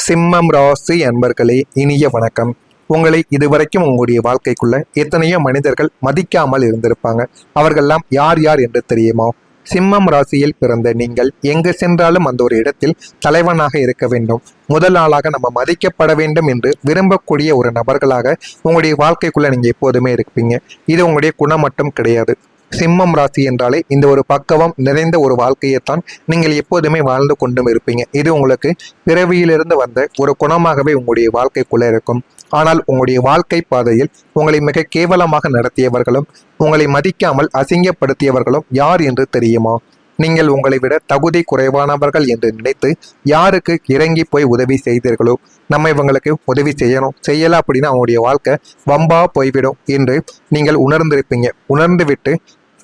சிம்மம் ராசி அன்பர்களே, இனிய வணக்கம். உங்களை இதுவரைக்கும் உங்களுடைய வாழ்க்கைக்குள்ள எத்தனையோ மனிதர்கள் மதிக்காமல் இருந்திருப்பாங்க. அவர்கள்லாம் யார் யார் என்று தெரியுமா? சிம்மம் ராசியில் பிறந்த நீங்கள் எங்கு சென்றாலும் அந்த ஒரு இடத்தில் தலைவனாக இருக்க வேண்டும், முதல் ஆளாக நம்ம மதிக்கப்பட வேண்டும் என்று விரும்பக்கூடிய ஒரு நபர்களாக உங்களுடைய வாழ்க்கைக்குள்ள நீங்க எப்போதுமே இருப்பீங்க. இது உங்களுடைய குணம் மட்டும் கிடையாது. சிம்மம் ராசி என்றாலே இந்த ஒரு பக்குவம் நிறைந்த ஒரு வாழ்க்கையைத்தான் நீங்கள் எப்போதுமே வாழ்ந்து கொண்டும் இருப்பீங்க. இது உங்களுக்கு பிறவியிலிருந்து வந்த ஒரு குணமாகவே உங்களுடைய வாழ்க்கைக்குள்ள இருக்கும். ஆனால் உங்களுடைய வாழ்க்கை பாதையில் உங்களை மிக கேவலமாக நடத்தியவர்களும் உங்களை மதிக்காமல் அசிங்கப்படுத்தியவர்களும் யார் என்று தெரியுமா? நீங்கள் உங்களை விட தகுதி குறைவானவர்கள் என்று நினைத்து யாருக்கு இறங்கி போய் உதவி செய்தீர்களோ, நம்ம இவங்களுக்கு உதவி செய்யலாம் அப்படின்னா அவங்களுடைய வாழ்க்கை வம்பா போய்விடும் என்று நீங்கள்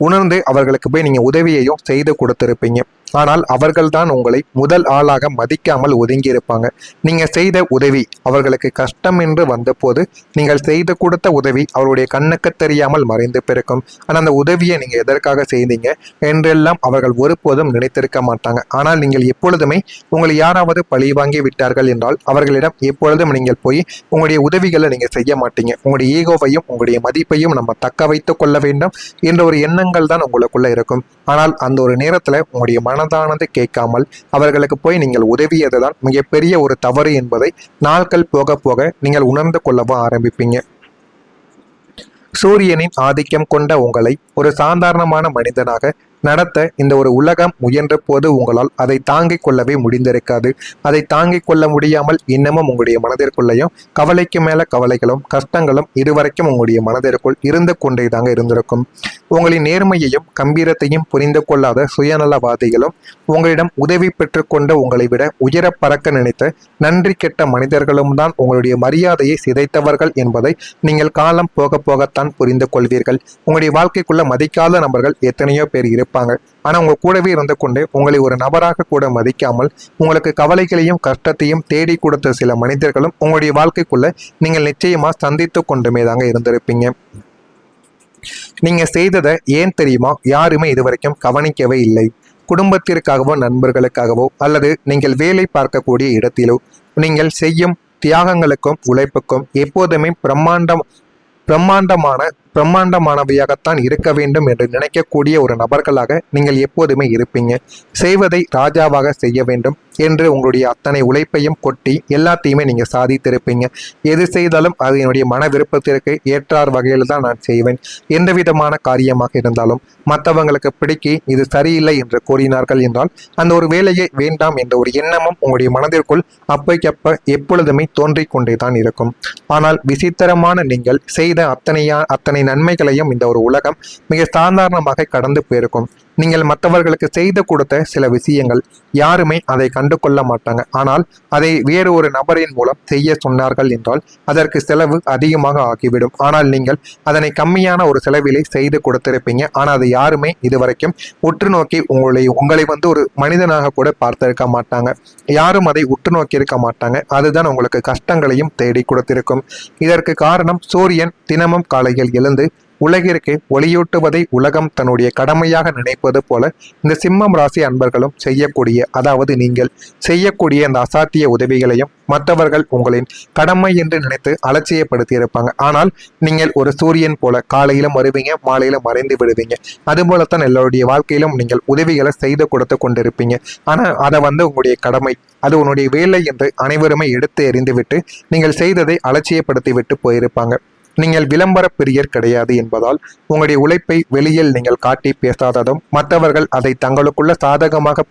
உணர்ந்து அவர்களுக்கு போய் நீங்கள் உதவியையும் செய்து கொடுத்திருப்பீங்க. ஆனால் அவர்கள்தான் உங்களை முதல் ஆளாக மதிக்காமல் ஒதுங்கி இருப்பாங்க. நீங்கள் செய்த உதவி அவர்களுக்கு கஷ்டம் என்று வந்தபோது நீங்கள் செய்து கொடுத்த உதவி அவருடைய கண்ணுக்கு தெரியாமல் மறைந்து பிறக்கும். ஆனால் அந்த உதவியை நீங்கள் எதற்காக செய்தீங்க என்றெல்லாம் அவர்கள் ஒருபோதும் நினைத்திருக்க மாட்டாங்க. ஆனால் நீங்கள் எப்பொழுதுமே உங்களை யாராவது பழி வாங்கி விட்டார்கள் என்றால் அவர்களிடம் எப்பொழுதும் நீங்கள் போய் உங்களுடைய உதவிகளை நீங்கள் செய்ய மாட்டீங்க. உங்களுடைய ஈகோவையும் உங்களுடைய மதிப்பையும் நம்ம தக்க வைத்து கொள்ள வேண்டும் என்ற ஒரு எண்ணங்கள் தான் உங்களுக்குள்ள இருக்கும். ஆனால் அந்த ஒரு நேரத்தில் உங்களுடைய மனதானது கேட்காமல் அவர்களுக்கு போய் நீங்கள் உதவியதுதான் மிகப்பெரிய ஒரு தவறு என்பதை நாட்கள் போக போக நீங்கள் உணர்ந்து கொள்ளவும் ஆரம்பிப்பீங்க. சூரியனின் ஆதிக்கம் கொண்ட உங்களை ஒரு சாதாரணமான மனிதனாக நடத்த இந்த ஒரு உலகம் முயன்ற போது உங்களால் அதை தாங்கிக் கொள்ளவே முடிந்திருக்காது. அதை தாங்கிக் கொள்ள முடியாமல் இன்னமும் உங்களுடைய மனதிற்குள்ளேயும் கவலைக்கு மேல கவலைகளும் கஷ்டங்களும் இதுவரைக்கும் உங்களுடைய மனதிற்குள் இருந்து கொண்டே தாங்க இருந்திருக்கும். உங்களின் நேர்மையையும் கம்பீரத்தையும் புரிந்து கொள்ளாத சுயநலவாதிகளும் உங்களிடம் உதவி பெற்றுக்கொண்ட உங்களை விட உயர பறக்க நினைத்த நன்றி கெட்ட மனிதர்களும் தான் உங்களுடைய மரியாதையை சிதைத்தவர்கள் என்பதை நீங்கள் காலம் போக போகத்தான் புரிந்து கொள்வீர்கள். உங்களுடைய வாழ்க்கைக்குள்ள மதிக்காத நபர்கள் எத்தனையோ பேர் இருப்பாங்க. ஆனா உங்க கூடவே இருந்து கொண்டு உங்களை ஒரு நபராக கூட மதிக்காமல் உங்களுக்கு கவலைகளையும் கஷ்டத்தையும் தேடி கொடுத்த சில மனிதர்களும் உங்களுடைய வாழ்க்கைக்குள்ள நீங்கள் நிச்சயமா சந்தித்து கொண்டுமே தாங்க இருந்திருப்பீங்க. நீங்க செய்ததை ஏன் தெரியுமா யாருமே இதுவரைக்கும் கவனிக்கவே இல்லை. குடும்பத்திற்காகவோ நண்பர்களுக்காகவோ அல்லது நீங்கள் வேலை பார்க்கக்கூடிய இடத்திலோ நீங்கள் செய்யும் தியாகங்களுக்கும் உழைப்புக்கும் எப்போதுமே பிரம்மாண்டமானவையாகத்தான் இருக்க வேண்டும் என்று நினைக்கக்கூடிய ஒரு நபர்களாக நீங்கள் எப்போதுமே இருப்பீங்க. செய்வதை ராஜாவாக செய்ய வேண்டும் என்று உங்களுடைய அத்தனை உழைப்பையும் கொட்டி எல்லாத்தையுமே நீங்கள் சாதித்திருப்பீங்க. எது செய்தாலும் அது என்னுடைய மன விருப்பத்திற்கு ஏற்றார் வகையில் தான் நான் செய்வேன். எந்த விதமான காரியமாக இருந்தாலும் மற்றவங்களுக்கு பிடிக்கி இது சரியில்லை என்று கூறினார்கள் என்றால் அந்த ஒரு வேலையை வேண்டாம் என்ற ஒரு எண்ணமும் உங்களுடைய மனதிற்குள் அப்பைக்கப்ப எப்பொழுதுமே தோன்றிக் கொண்டே தான் இருக்கும். ஆனால் விசித்திரமான நீங்கள் செய்த அத்தனை நன்மைகளையும் இந்த ஒரு உலகம் மிக சாதாரணமாக கடந்து போயிருக்கும். நீங்கள் மற்றவர்களுக்கு செய்து கொடுத்த சில விஷயங்கள் யாருமே அதை கண்டு கொள்ள மாட்டாங்க. ஆனால் அதை வேறு ஒரு நபரின் மூலம் செய்ய சொன்னார்கள் என்றால் அதற்கு செலவு அதிகமாக ஆகிவிடும். ஆனால் நீங்கள் அதனை கம்மியான ஒரு செலவிலே செய்து கொடுத்திருப்பீங்க. ஆனால் அதை யாருமே இதுவரைக்கும் உற்று நோக்கி உங்களை ஒரு மனிதனாக கூட பார்த்திருக்க மாட்டாங்க. யாரும் அதை உற்று நோக்கி இருக்க மாட்டாங்க. அதுதான் உங்களுக்கு கஷ்டங்களையும் தேடி கொடுத்திருக்கும். இதற்கு காரணம் சூரியன் தினமும் காலையில் எழுந்து உலகிற்கு ஒளியூட்டுவதை உலகம் தன்னுடைய கடமையாக நினைப்பது போல இந்த சிம்மம் ராசி அன்பர்களும் நீங்கள் செய்யக்கூடிய அந்த அசாத்திய உதவிகளையும் மற்றவர்கள் உங்களின் கடமை என்று நினைத்து அலட்சியப்படுத்தி இருப்பாங்க. ஆனால் நீங்கள் ஒரு சூரியன் போல காலையிலும் வருவீங்க, மாலையிலும் மறைந்து விடுவீங்க. அதுபோலத்தான் எல்லோருடைய வாழ்க்கையிலும் நீங்கள் உதவிகளை செய்து கொடுத்து கொண்டிருப்பீங்க. ஆனால் அதை உங்களுடைய கடமை, அது உன்னுடைய வேலை என்று அனைவருமே எடுத்து எறிந்துவிட்டு நீங்கள் செய்ததை அலட்சியப்படுத்தி விட்டு போயிருப்பாங்க. நீங்கள் விளம்பர பிரியர் கிடையாது என்பதால் உங்களுடைய உழைப்பை வெளியில் நீங்கள் காட்டி பேசாததும் மற்றவர்கள் அதை தங்களுக்குள்ள சாதகமாக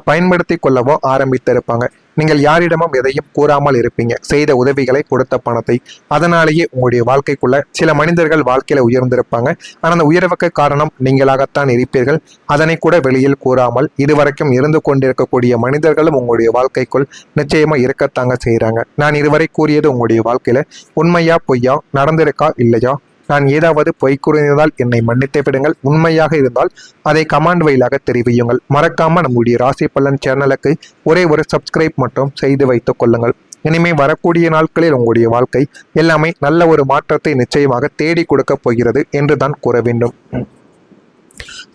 பயன்படுத்தி கொள்ளவோ ஆரம்பித்திருப்பாங்க. நீங்கள் யாரிடமும் எதையும் கூறாமல் இருப்பீங்க, செய்த உதவிகளை கொடுத்த பணத்தை. அதனாலேயே உங்களுடைய வாழ்க்கைக்குள்ள சில மனிதர்கள் வாழ்க்கையில உயர்ந்திருப்பாங்க. ஆனால் அந்த உயர்வுக்கு காரணம் நீங்களாகத்தான் இருப்பீர்கள். அதனை கூட வெளியில் கூறாமல் இதுவரைக்கும் இருந்து கொண்டிருக்கக்கூடிய மனிதர்களும் உங்களுடைய வாழ்க்கைக்குள் நிச்சயமா இருக்கத்தாங்க செய்கிறாங்க. நான் இதுவரை கூறியது உங்களுடைய வாழ்க்கையில உண்மையா பொய்யா, நடந்திருக்கா இல்லையா? நான் ஏதாவது பொய் கூறியதால் என்னை மன்னித்து விடுங்கள். உண்மையாக இருந்தால் அதை கமெண்ட் வழியாக தெரிவியுங்கள். மறக்காம நம்முடைய ராசி பலன் சேனலுக்கு ஒரே ஒரு சப்ஸ்கிரைப் மட்டும் செய்து வைத்துக் கொள்ளுங்கள். இனிமே வரக்கூடிய நாட்களில் உங்களுடைய வாழ்க்கை எல்லாமே நல்ல ஒரு மாற்றத்தை நிச்சயமாக தேடி கொடுக்க போகிறது என்று தான் கூற வேண்டும்.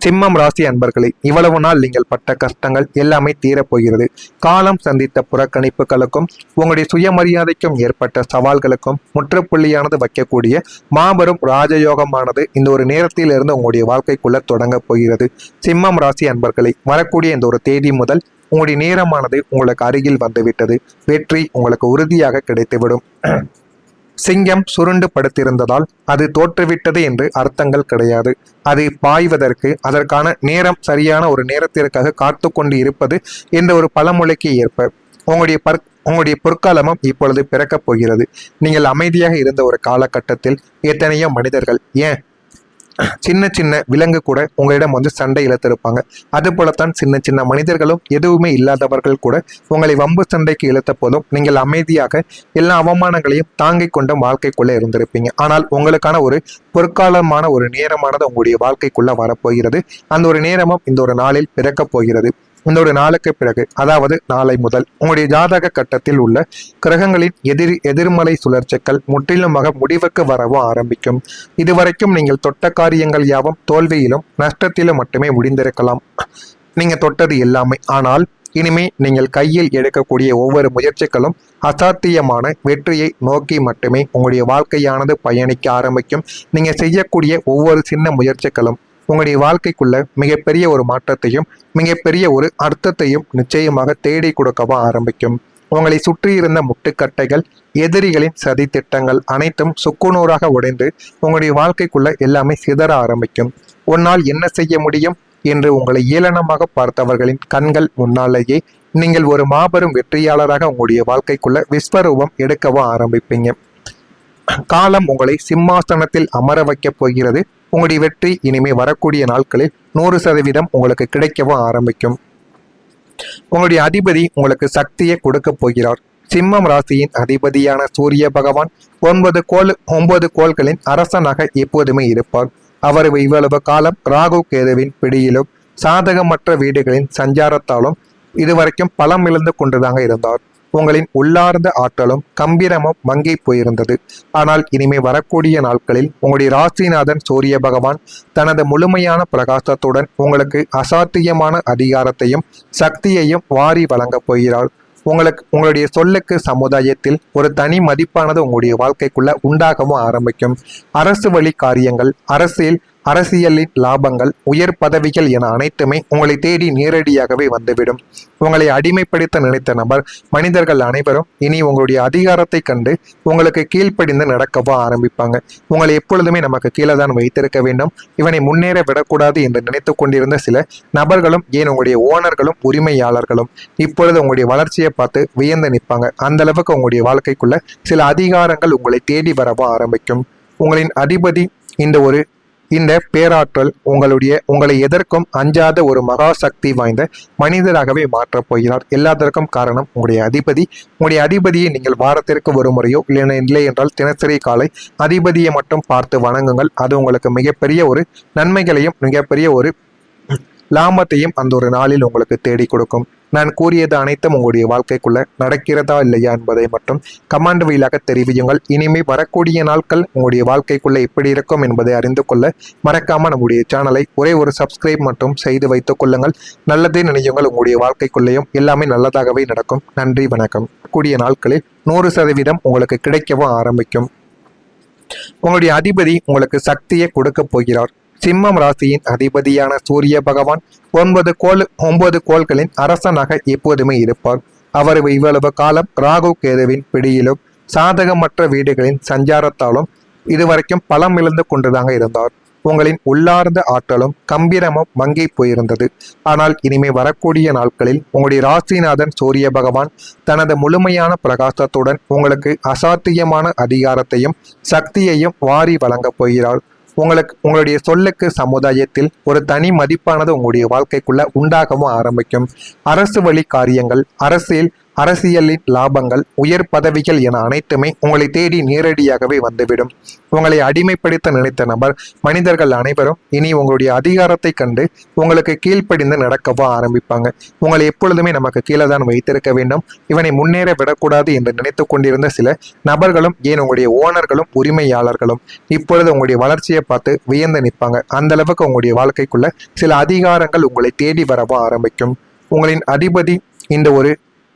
சிம்மம் ராசி அன்பர்களே, இவ்வளவு நாள் நீங்கள் பட்ட கஷ்டங்கள் எல்லாமே தீரப்போகிறது. காலம் சந்தித்த புறக்கணிப்புகளுக்கும் உங்களுடைய சுயமரியாதைக்கும் ஏற்பட்ட சவால்களுக்கும் முற்றுப்புள்ளியானது வைக்கக்கூடிய மாபெரும் ராஜயோகமானது இந்த ஒரு நேரத்திலிருந்து உங்களுடைய வாழ்க்கைக்குள்ள தொடங்க போகிறது. சிம்மம் ராசி அன்பர்களே, வரக்கூடிய இந்த ஒரு தேதி முதல் உங்களுடைய நேரமானது உங்களுக்கு அருகில் வந்துவிட்டது. வெற்றி உங்களுக்கு உறுதியாக கிடைத்துவிடும். சிங்கம் சுருண்டு படுத்திருந்ததால் அது தோற்றுவிட்டது என்று அர்த்தங்கள் கிடையாது. அது பாய்வதற்கு அதற்கான நேரம் சரியான ஒரு நேரத்திற்காக காத்து கொண்டு இருப்பது என்ற ஒரு பழமொழிக்கு ஏற்ப உங்களுடைய பொற்காலமும் இப்பொழுது பிறக்கப் போகிறது. நீங்கள் அமைதியாக இருந்த ஒரு காலகட்டத்தில் எத்தனையோ மனிதர்கள், ஏன் சின்ன சின்ன விலங்கு கூட உங்களிடம் வந்து சண்டை இழுத்திருப்பாங்க. அது போலத்தான் சின்ன சின்ன மனிதர்களும் எதுவுமே இல்லாதவர்கள் கூட உங்களை வம்பு சண்டைக்கு இழுத்த போதும் நீங்கள் அமைதியாக எல்லா அவமானங்களையும் தாங்கிக் கொண்ட வாழ்க்கைக்குள்ள இருந்திருப்பீங்க. ஆனால் உங்களுக்கான ஒரு பொற்காலமான ஒரு நேரமானது உங்களுடைய வாழ்க்கைக்குள்ள வரப்போகிறது. அந்த ஒரு நேரமும் இந்த ஒரு நாளில் பிறக்கப் போகிறது. இந்த ஒரு நாளுக்கு பிறகு, அதாவது நாளை முதல் உங்களுடைய ஜாதக கட்டத்தில் உள்ள கிரகங்களின் எதிர்மறை சுழற்சிகள் முற்றிலுமாக முடிவுக்கு வரவும் ஆரம்பிக்கும். இதுவரைக்கும் நீங்கள் தொட்ட காரியங்கள் யாவும் தோல்வியிலும் நஷ்டத்திலும் மட்டுமே முடிந்திருக்கலாம். நீங்க தொட்டது எல்லாமே. ஆனால் இனிமே நீங்கள் கையில் எடுக்கக்கூடிய ஒவ்வொரு முயற்சிகளும் அசாத்தியமான வெற்றியை நோக்கி மட்டுமே உங்களுடைய வாழ்க்கையானது பயணிக்க ஆரம்பிக்கும். நீங்க செய்யக்கூடிய ஒவ்வொரு சின்ன முயற்சிகளும் உங்களுடைய வாழ்க்கைக்குள்ள மிகப்பெரிய ஒரு மாற்றத்தையும் மிகப்பெரிய ஒரு அர்த்தத்தையும் நிச்சயமாக தேடி கொடுக்கவும் ஆரம்பிக்கும். உங்களை சுற்றி இருந்த முட்டுக்கட்டைகள், எதிரிகளின் சதி திட்டங்கள் அனைத்தும் சுக்குநூறாக உடைந்து உங்களுடைய வாழ்க்கைக்குள்ள எல்லாமே சிதற ஆரம்பிக்கும். உன்னால் என்ன செய்ய முடியும் என்று உங்களை ஏளனமாக பார்த்தவர்களின் கண்கள் முன்னாலேயே நீங்கள் ஒரு மாபெரும் வெற்றியாளராக உங்களுடைய வாழ்க்கைக்குள்ள விஸ்வரூபம் எடுக்கவும் ஆரம்பிப்பீங்க. காலம் உங்களை சிம்மாசனத்தில் அமர வைக்கப் போகிறது. உங்களுடைய வெற்றி இனிமே வரக்கூடிய நாட்களில் 100% உங்களுக்கு கிடைக்கவும் ஆரம்பிக்கும். உங்களுடைய அதிபதி உங்களுக்கு சக்தியை கொடுக்க போகிறார். சிம்மம் ராசியின் அதிபதியான சூரிய பகவான் 9 கோள்களின் அரசனாக எப்போதுமே இருப்பார். அவர் இவ்வளவு காலம் ராகு கேதுவின் பிடியிலும் சாதகமற்ற வீடுகளின் சஞ்சாரத்தாலும் இதுவரைக்கும் பலம் இழந்து கொண்டுதாங்க இருந்தார். உங்களின் உள்ளார்ந்த ஆற்றலும் கம்பீரமும் மங்கி போயிருந்தது. ஆனால் இனிமே வரக்கூடிய நாட்களில் உங்களுடைய ராசிநாதன் சூரிய பகவான் தனது முழுமையான பிரகாசத்துடன் உங்களுக்கு அசாத்தியமான அதிகாரத்தையும் சக்தியையும் வாரி வழங்கப் போகிறார். உங்களுடைய சொல்லுக்கு சமுதாயத்தில் ஒரு தனி மதிப்பானது உங்களுடைய வாழ்க்கைக்குள்ள உண்டாகவும் ஆரம்பிக்கும். அரசு வழி காரியங்கள், அரசியலின் லாபங்கள், உயர் பதவிகள் என அனைத்துமே உங்களை தேடி நேரடியாகவே வந்துவிடும். உங்களை அடிமைப்படுத்த நினைத்த மனிதர்கள் அனைவரும் இனி உங்களுடைய அதிகாரத்தை கண்டு உங்களுக்கு கீழ்ப்படிந்து நடக்கவும் ஆரம்பிப்பாங்க. உங்களை எப்பொழுதுமே நமக்கு கீழே தான் வைத்திருக்க வேண்டும், இவனை முன்னேற விடக்கூடாது என்று நினைத்து கொண்டிருந்த சில நபர்களும், ஏன் உங்களுடைய ஓனர்களும் உரிமையாளர்களும் இப்பொழுது உங்களுடைய வளர்ச்சியை பார்த்து வியந்து நிற்பாங்க. அந்த அளவுக்கு உங்களுடைய வாழ்க்கைக்குள்ள சில அதிகாரங்கள் உங்களை தேடி வரவும் ஆரம்பிக்கும். உங்களின் அதிபதி இந்த பேராற்றல் உங்களை எதற்கும் அஞ்சாத ஒரு மகா சக்தி வாய்ந்த மனிதராகவே மாற்றப் போகிறார். எல்லாத்திற்கும் காரணம் உங்களுடைய அதிபதியை நீங்கள் வாரத்திற்கு ஒரு முறையோ இல்லை என்றால் தினசரி காலை அதிபதியை மட்டும் பார்த்து வணங்குங்கள். அது உங்களுக்கு மிகப்பெரிய ஒரு நன்மைகளையும் மிகப்பெரிய ஒரு லாபத்தையும் அந்த ஒரு நாளில் உங்களுக்கு தேடி கொடுக்கும். நான் கூறியது அனைத்தும் உங்களுடைய வாழ்க்கைக்குள்ள நடக்கிறதா இல்லையா என்பதை மட்டும் கமெண்ட் வழியாக தெரிவியுங்கள். இனிமே வரக்கூடிய நாட்கள் உங்களுடைய வாழ்க்கைக்குள்ள எப்படி இருக்கும் என்பதை அறிந்து கொள்ள மறக்காம நம்முடைய சேனலை ஒரே ஒரு சப்ஸ்கிரைப் மட்டும் செய்து வைத்துக் கொள்ளுங்கள். நல்லதே நினையுங்கள். உங்களுடைய வாழ்க்கைக்குள்ளேயும் எல்லாமே நல்லதாகவே நடக்கும். நன்றி, வணக்கம். கூடிய நாட்களில் 100% உங்களுக்கு கிடைக்கவும் ஆரம்பிக்கும். உங்களுடைய அதிபதி உங்களுக்கு சக்தியை கொடுக்க போகிறார். சிம்மம் ராசியின் அதிபதியான சூரிய பகவான் 9 கோள்களின் அரசனாக எப்போதுமே இருப்பார். அவர் இவ்வளவு காலம் ராகு கேதுவின் பிடியிலும் சாதகமற்ற வீடுகளின் சஞ்சாரத்தாலும் இதுவரைக்கும் பலம் இழந்து கொண்டுதாங்க இருந்தார். உங்களின் உள்ளார்ந்த ஆற்றலும் கம்பீரமும் மங்கி போயிருந்தது. ஆனால் இனிமே வரக்கூடிய நாட்களில் உங்களுடைய ராசிநாதன் சூரிய பகவான் தனது முழுமையான பிரகாசத்துடன் உங்களுக்கு அசாத்தியமான அதிகாரத்தையும் சக்தியையும் வாரி வழங்கப் போகிறார். உங்களுடைய சொல்லுக்கு சமுதாயத்தில் ஒரு தனி மதிப்பானது உங்களுடைய வாழ்க்கைக்குள்ள உண்டாகவும் ஆரம்பிக்கும். அரசு வழி காரியங்கள், அரசியலின் லாபங்கள், உயர் பதவிகள் என அனைத்துமே உங்களை தேடி நேரடியாகவே வந்துவிடும். உங்களை அடிமைப்படுத்த நினைத்த நபர், மனிதர்கள் அனைவரும் இனி உங்களுடைய அதிகாரத்தை கண்டு உங்களுக்கு கீழ்ப்படிந்து நடக்கவா ஆரம்பிப்பாங்க. உங்களை எப்பொழுதுமே நமக்கு கீழே தான் வைத்திருக்க வேண்டும், இவனை முன்னேற விடக்கூடாது என்று நினைத்து கொண்டிருந்த சில நபர்களும், ஏன் உங்களுடைய ஓனர்களும் உரிமையாளர்களும் இப்பொழுது உங்களுடைய வளர்ச்சியை பார்த்து வியந்து நிற்பாங்க. அந்த அளவுக்கு உங்களுடைய வாழ்க்கைக்குள்ள சில அதிகாரங்கள் உங்களை தேடி வரவா ஆரம்பிக்கும். உங்களின் அதிபதி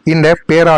இந்த பேரா